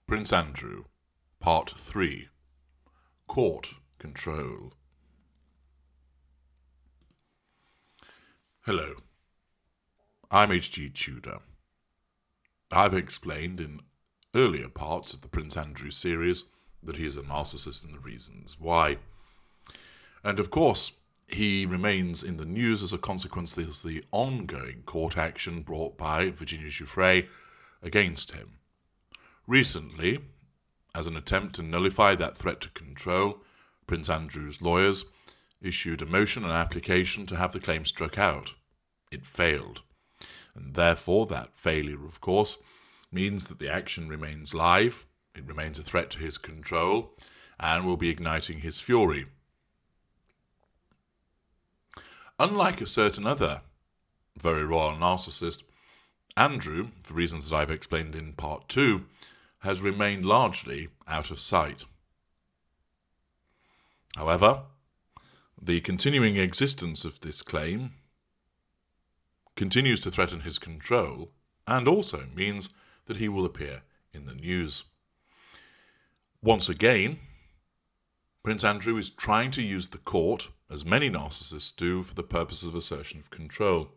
Prince Andrew, Part 3, Court Control. Hello, I'm H.G. Tudor. I've explained in earlier parts of the Prince Andrew series that he is a narcissist and the reasons why. And of course, he remains in the news as a consequence of the ongoing court action brought by Virginia Giuffre against him. Recently, as an attempt to nullify that threat to control, Prince Andrew's lawyers issued a motion and application to have the claim struck out. It failed, and therefore that failure, of course, means that the action remains live, it remains a threat to his control, and will be igniting his fury. Unlike a certain other very royal narcissist, Andrew, for reasons that I've explained in Part 2, has remained largely out of sight. However, the continuing existence of this claim continues to threaten his control and also means that he will appear in the news. Once again, Prince Andrew is trying to use the court, as many narcissists do, for the purpose of assertion of control.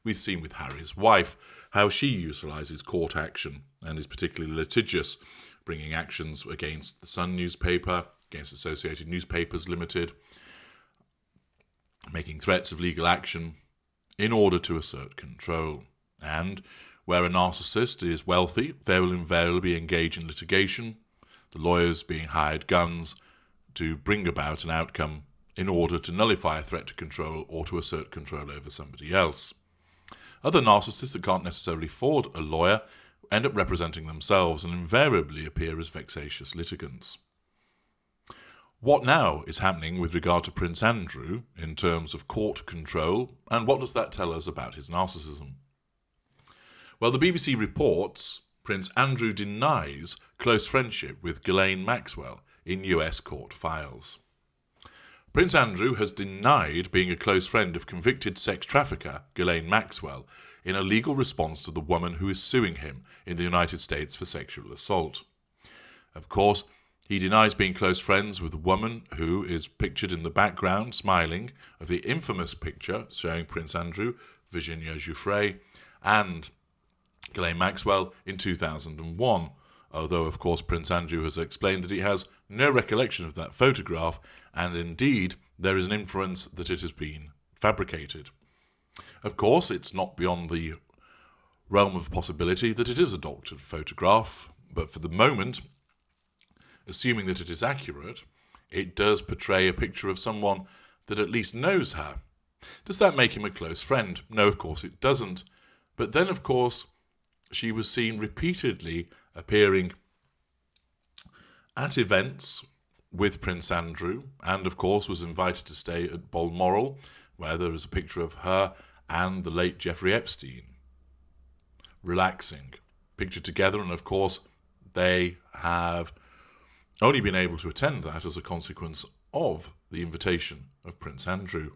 We've seen with Harry's wife how she utilises court action and is particularly litigious, bringing actions against the Sun newspaper, against Associated Newspapers Limited, making threats of legal action in order to assert control. And where a narcissist is wealthy, they will invariably engage in litigation, the lawyers being hired guns to bring about an outcome in order to nullify a threat to control or to assert control over somebody else. Other narcissists that can't necessarily afford a lawyer end up representing themselves and invariably appear as vexatious litigants. What now is happening with regard to Prince Andrew in terms of court control, and what does that tell us about his narcissism? Well, the BBC reports Prince Andrew denies close friendship with Ghislaine Maxwell in US court files. Prince Andrew has denied being a close friend of convicted sex trafficker Ghislaine Maxwell in a legal response to the woman who is suing him in the United States for sexual assault. Of course, he denies being close friends with the woman who is pictured in the background smiling of the infamous picture showing Prince Andrew, Virginia Giuffre, and Ghislaine Maxwell in 2001, although of course Prince Andrew has explained that he has no recollection of that photograph, and indeed there is an inference that it has been fabricated. Of course, it's not beyond the realm of possibility that it is a doctored photograph, but for the moment, assuming that it is accurate, it does portray a picture of someone that at least knows her. Does that make him a close friend? No, of course it doesn't. But then, of course, she was seen repeatedly appearing at events with Prince Andrew, and of course was invited to stay at Balmoral, where there is a picture of her and the late Jeffrey Epstein relaxing, pictured together, and of course they have only been able to attend that as a consequence of the invitation of Prince Andrew.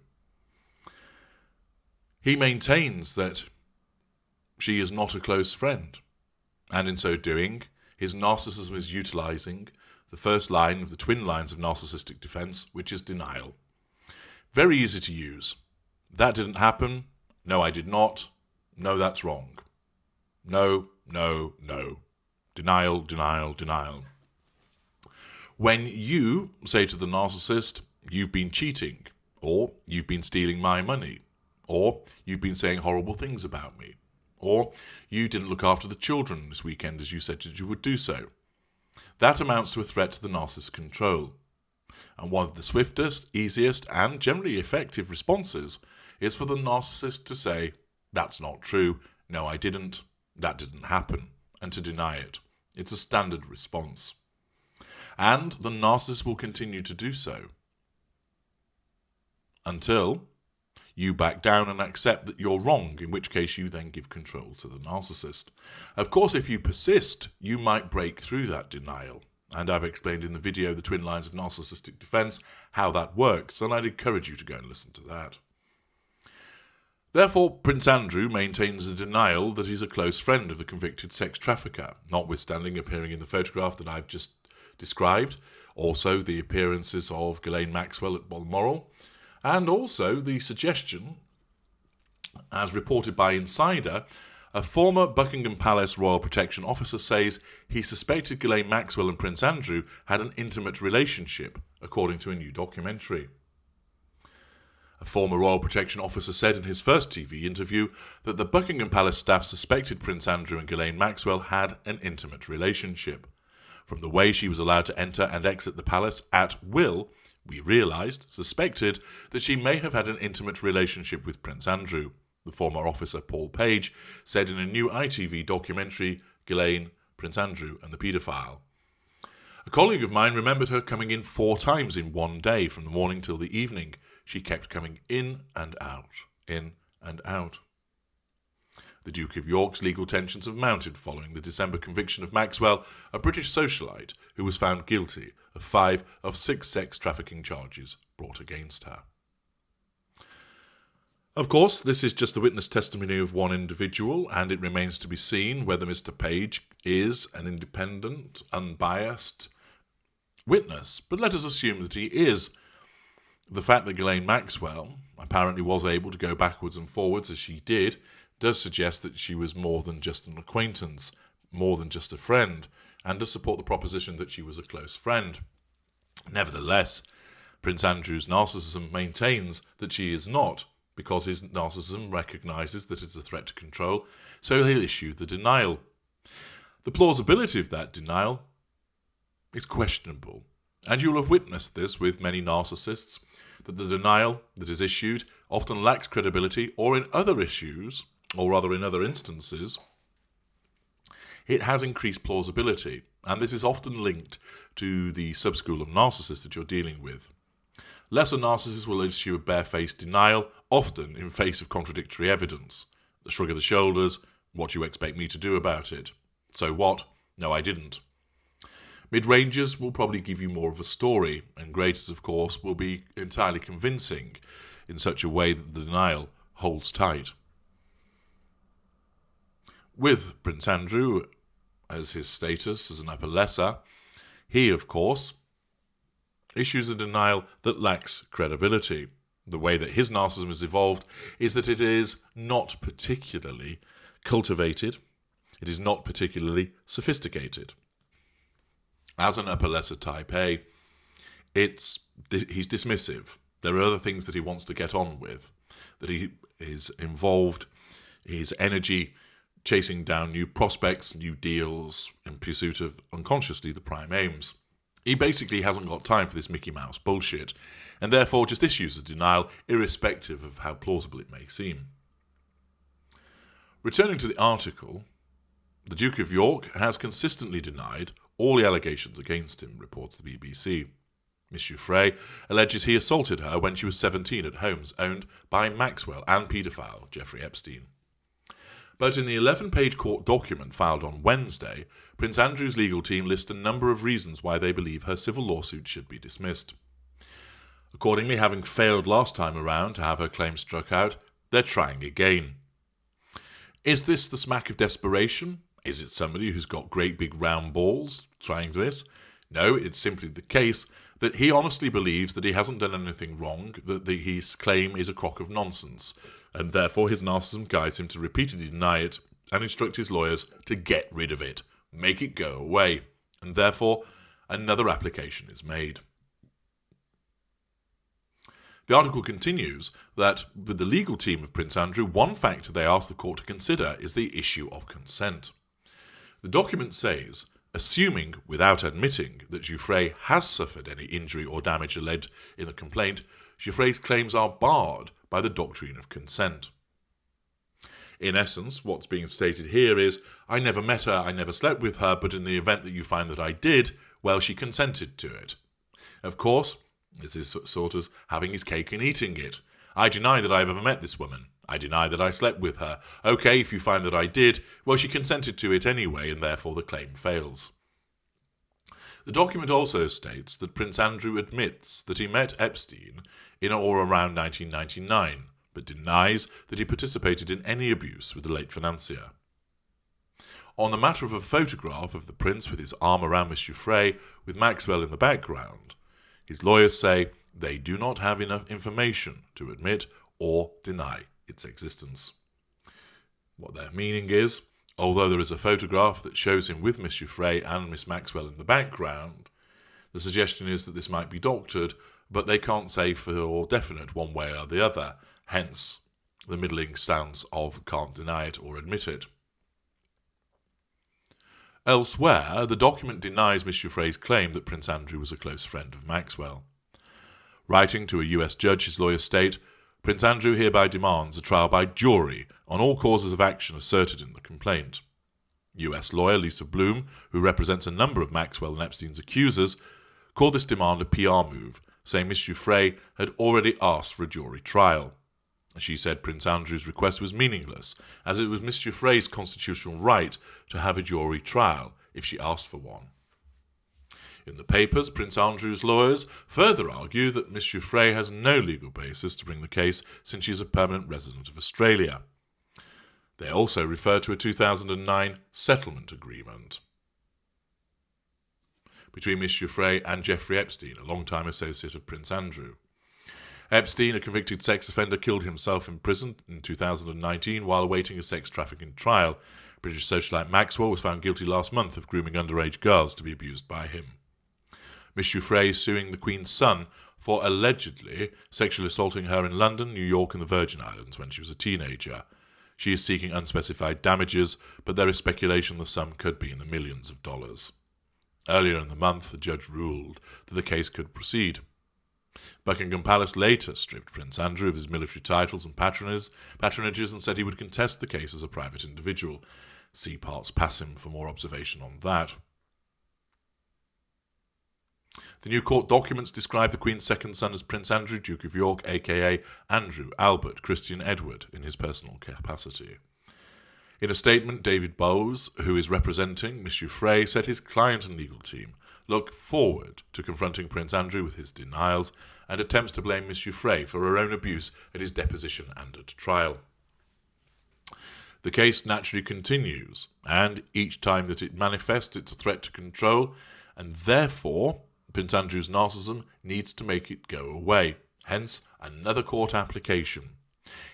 He maintains that she is not a close friend, and in so doing, his narcissism is utilising the first line of the twin lines of narcissistic defence, which is denial. Very easy to use. That didn't happen. No, I did not. No, that's wrong. No, no, no. Denial, denial, denial. When you say to the narcissist, you've been cheating, or you've been stealing my money, or you've been saying horrible things about me, or you didn't look after the children this weekend as you said that you would do so, that amounts to a threat to the narcissist's control. And one of the swiftest, easiest, and generally effective responses is for the narcissist to say, that's not true, no I didn't, that didn't happen, and to deny it. It's a standard response. And the narcissist will continue to do so until you back down and accept that you're wrong, in which case you then give control to the narcissist. Of course, if you persist, you might break through that denial. And I've explained in the video, The Twin Lines of Narcissistic Defense, how that works, and I'd encourage you to go and listen to that. Therefore, Prince Andrew maintains a denial that he's a close friend of the convicted sex trafficker, notwithstanding appearing in the photograph that I've just described, also the appearances of Ghislaine Maxwell at Balmoral, and also the suggestion, as reported by Insider, a former Buckingham Palace Royal Protection officer says he suspected Ghislaine Maxwell and Prince Andrew had an intimate relationship, according to a new documentary. A former Royal Protection officer said in his first TV interview that the Buckingham Palace staff suspected Prince Andrew and Ghislaine Maxwell had an intimate relationship. From the way she was allowed to enter and exit the palace at will, we suspected that she may have had an intimate relationship with Prince Andrew, the former officer Paul Page said in a new ITV documentary, Ghislaine, Prince Andrew and the Paedophile. A colleague of mine remembered her coming in 4 times in one day, from the morning till the evening. She kept coming in and out, in and out. The Duke of York's legal tensions have mounted following the December conviction of Maxwell, a British socialite who was found guilty of 5 of 6 sex trafficking charges brought against her. Of course, this is just the witness testimony of one individual, and it remains to be seen whether Mr. Page is an independent, unbiased witness. But let us assume that he is. The fact that Ghislaine Maxwell apparently was able to go backwards and forwards as she did does suggest that she was more than just an acquaintance, more than just a friend, and does support the proposition that she was a close friend. Nevertheless, Prince Andrew's narcissism maintains that she is not, because his narcissism recognises that it's a threat to control, so he'll issue the denial. The plausibility of that denial is questionable, and you'll have witnessed this with many narcissists, that the denial that is issued often lacks credibility, or in other issues, or rather in other instances, it has increased plausibility, and this is often linked to the subschool of narcissists that you're dealing with. Lesser narcissists will issue a barefaced denial, often in face of contradictory evidence. The shrug of the shoulders, what do you expect me to do about it? So what? No, I didn't. Mid-rangers will probably give you more of a story, and graders, of course, will be entirely convincing in such a way that the denial holds tight. With Prince Andrew, as his status as an upper lesser, he, of course, issues a denial that lacks credibility. The way that his narcissism has evolved is that it is not particularly cultivated, it is not particularly sophisticated. As an upper lesser type A, he's dismissive. There are other things that he wants to get on with, that he is involved, his energy chasing down new prospects, new deals, in pursuit of, unconsciously, the prime aims. He basically hasn't got time for this Mickey Mouse bullshit, and therefore just issues a denial, irrespective of how plausible it may seem. Returning to the article, the Duke of York has consistently denied all the allegations against him, reports the BBC. Miss Giuffre alleges he assaulted her when she was 17 at homes owned by Maxwell and paedophile Jeffrey Epstein. But in the 11-page court document filed on Wednesday, Prince Andrew's legal team lists a number of reasons why they believe her civil lawsuit should be dismissed. Accordingly, having failed last time around to have her claim struck out, they're trying again. Is this the smack of desperation? Is it somebody who's got great big round balls trying this? No, it's simply the case that he honestly believes that he hasn't done anything wrong, that his claim is a crock of nonsense, and therefore his narcissism guides him to repeatedly deny it and instruct his lawyers to get rid of it, make it go away, and therefore another application is made. The article continues that with the legal team of Prince Andrew, one factor they ask the court to consider is the issue of consent. The document says, assuming, without admitting, that Giuffre has suffered any injury or damage alleged in the complaint, Giuffre's claims are barred by the doctrine of consent. In essence, what's being stated here is, I never met her, I never slept with her, but in the event that you find that I did, well, she consented to it. Of course, this is sort of having his cake and eating it. I deny that I've ever met this woman. I deny that I slept with her. Okay, if you find that I did, well, she consented to it anyway, and therefore the claim fails. The document also states that Prince Andrew admits that he met Epstein in or around 1999, but denies that he participated in any abuse with the late financier. On the matter of a photograph of the prince with his arm around Miss Giuffre, with Maxwell in the background, his lawyers say they do not have enough information to admit or deny its existence. What their meaning is, although there is a photograph that shows him with Miss Giuffre and Miss Maxwell in the background, the suggestion is that this might be doctored, but they can't say for definite one way or the other, hence the middling stance of can't deny it or admit it. Elsewhere, the document denies Miss Giuffre's claim that Prince Andrew was a close friend of Maxwell. Writing to a US judge, his lawyers state, Prince Andrew hereby demands a trial by jury on all causes of action asserted in the complaint. US lawyer Lisa Bloom, who represents a number of Maxwell and Epstein's accusers, called this demand a PR move, saying Miss Giuffre had already asked for a jury trial. She said Prince Andrew's request was meaningless, as it was Miss Giuffre's constitutional right to have a jury trial if she asked for one. In the papers, Prince Andrew's lawyers further argue that Miss Giuffre has no legal basis to bring the case since she is a permanent resident of Australia. They also refer to a 2009 settlement agreement between Miss Giuffre and Jeffrey Epstein, a long-time associate of Prince Andrew. Epstein, a convicted sex offender, killed himself in prison in 2019 while awaiting a sex trafficking trial. British socialite Maxwell was found guilty last month of grooming underage girls to be abused by him. Miss Giuffre is suing the Queen's son for allegedly sexually assaulting her in London, New York and the Virgin Islands when she was a teenager. She is seeking unspecified damages, but there is speculation the sum could be in the millions of dollars. Earlier in the month, the judge ruled that the case could proceed. Buckingham Palace later stripped Prince Andrew of his military titles and patronages and said he would contest the case as a private individual. See parts passim for more observation on that. The new court documents describe the Queen's second son as Prince Andrew, Duke of York, aka Andrew Albert Christian Edward, in his personal capacity. In a statement, David Bowes, who is representing Miss Giuffre, said his client and legal team look forward to confronting Prince Andrew with his denials and attempts to blame Miss Giuffre for her own abuse at his deposition and at trial. The case naturally continues, and each time that it manifests, it's a threat to control, and therefore Prince Andrew's narcissism needs to make it go away, hence another court application.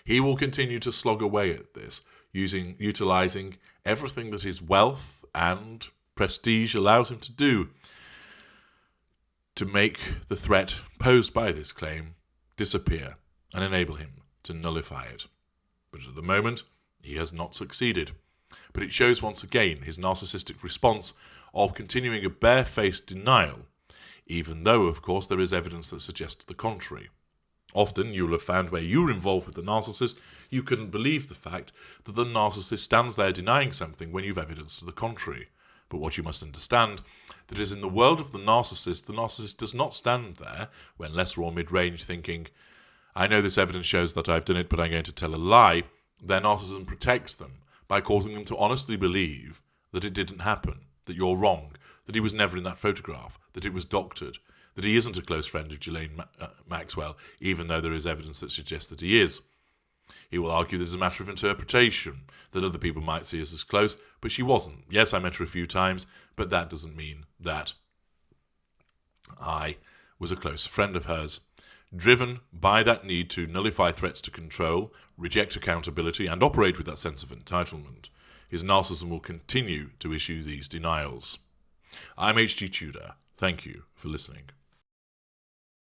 He will continue to slog away at this, utilising everything that his wealth and prestige allows him to do to make the threat posed by this claim disappear and enable him to nullify it. But at the moment, he has not succeeded. But it shows once again his narcissistic response of continuing a barefaced denial, even though, of course, there is evidence that suggests the contrary. Often, you will have found where you were involved with the narcissist, you couldn't believe the fact that the narcissist stands there denying something when you've evidence to the contrary. But what you must understand, that is in the world of the narcissist does not stand there, when less raw mid-range, thinking, I know this evidence shows that I've done it, but I'm going to tell a lie. Their narcissism protects them by causing them to honestly believe that it didn't happen, that you're wrong, that he was never in that photograph, that it was doctored, that he isn't a close friend of Ghislaine Maxwell, even though there is evidence that suggests that he is. He will argue this is a matter of interpretation, that other people might see us as close, but she wasn't. Yes, I met her a few times, but that doesn't mean that I was a close friend of hers. Driven by that need to nullify threats to control, reject accountability, and operate with that sense of entitlement, his narcissism will continue to issue these denials. I'm H.G. Tudor. Thank you for listening.